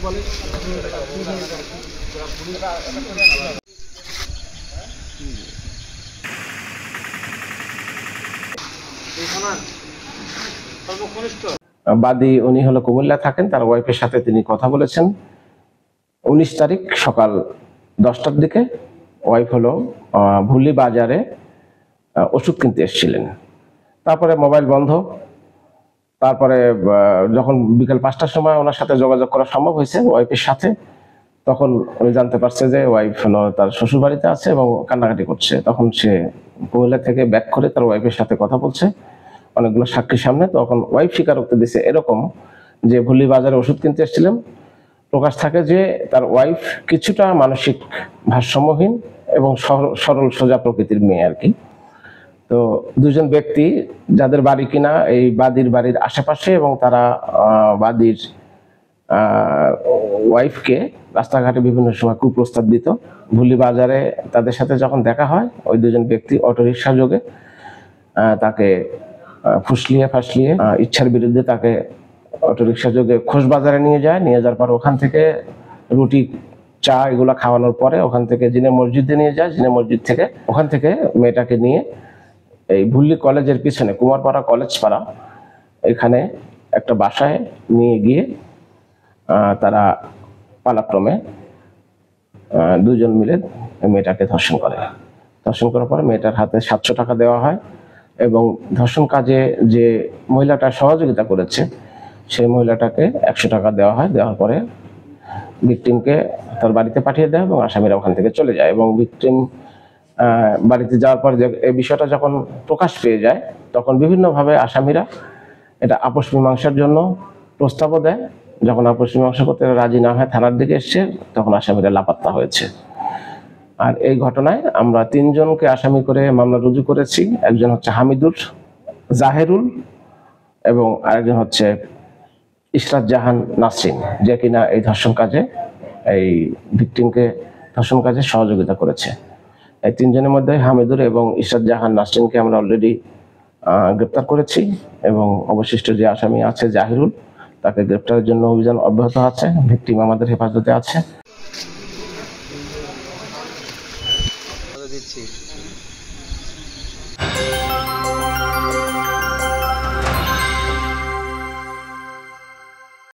বাদী উনি হলো কুমিল্লা থাকেন, তার ওয়াইফের সাথে তিনি কথা বলেছেন 19 তারিখ সকাল 10টার দিকে। ওয়াইফ হলো ভুলি বাজারে ওষুধ কিনতে এসেছিলেন। তারপরে মোবাইল বন্ধ। তারপরে যখন বিকেল 5টার সময় ওনার সাথে যোগাযোগ করা সম্ভব হয়েছে ওয়াইফের সাথে, তখন উনি জানতে পারছে যে ওয়াইফ হলো তার শ্বশুর বাড়িতে আছে এবং কান্নাকাটি করছে। তখন সে কুমিল্লা থেকে ব্যাক করে তার ওয়াইফের সাথে কথা বলছে অনেকগুলো সাক্ষীর সামনে। তখন ওয়াইফ স্বীকারোক্তি দিচ্ছে এরকম যে ভুলি বাজারে ওষুধ কিনতে এসেছিলেন। প্রকাশ থাকে যে তার ওয়াইফ কিছুটা মানসিক ভারসাম্যহীন এবং সরল সোজা প্রকৃতির মেয়ে আর কি। তো দুজন ব্যক্তি যাদের বাড়ি কিনা এই বাদীর বাড়ির আশেপাশে, এবং তারা বাদীর ওয়াইফকে রাস্তাঘাটে বিভিন্ন সময় কুপ্রস্তাব দিত। ভুলি বাজারে তাদের সাথে যখন দেখা হয়, ওই দুজন ব্যক্তি অটোরিকশা যোগে তাকে ফুসলিয়ে ফাসলিয়ে ইচ্ছার বিরুদ্ধে তাকে অটোরিকশা যোগে খোশ বাজারে নিয়ে যায়। নিয়ে যাওয়ার পর ওখান থেকে রুটি চা এগুলা খাওয়ানোর পরে ওখান থেকে জিনে মসজিদে নিয়ে যায়। জিনে মসজিদ থেকে ওখান থেকে মেয়েটাকে নিয়ে এই ভুল্লি কলেজের পিছনে কুমারপাড়া কলেজ পাড়া এখানে একটা বাসায় নিয়ে গিয়ে তারা পালাক্রমে দুজন মিলে মেয়েটাকে ধর্ষণ করে। ধর্ষণ করার পরে মেয়েটার হাতে 700 টাকা দেওয়া হয় এবং ধর্ষণ কাজে যে মহিলাটা সহযোগিতা করেছে সেই মহিলাটাকে 100 টাকা দেওয়া হয়। দেওয়ার পরে ভিকটিমকে তার বাড়িতে পাঠিয়ে দেয় এবং আসামিরা ওখান থেকে চলে যায়। এবং ভিকটিম বাড়িতে যাওয়ার পর এই বিষয়টা যখন প্রকাশ পেয়ে যায়, তখন বিভিন্নভাবে আসামিরা এটা আপোষ মীমাংসার জন্য প্রস্তাবও দেয়। যখন আপোষ মীমাংসা করতে রাজি না হয় থানার দিকে এসছে, তখন আসামিরা লাপাত্তা হয়েছে। আর এই ঘটনায় আমরা 3 জনকে আসামি করে মামলা রুজু করেছি। একজন হচ্ছে হামিদুর জাহেরুল এবং আরেকজন হচ্ছে ইশরাত জাহান নাসরিন, যে কিনা এই ধর্ষণ কাজে এই ভিকটিমকে ধর্ষণ কাজে সহযোগিতা করেছে। এই 3 জনের মধ্যে হামিদুর এবং ইশরাত জাহান নাসরিনকে আমরা অলরেডি গ্রেপ্তার করেছি এবং অবশিষ্ট যে আসামি আছে জাহিরুল, তাকে গ্রেপ্তারের জন্য অভিযান অব্যাহত আছে। ভিকটিম আমাদের হেফাজতে আছে।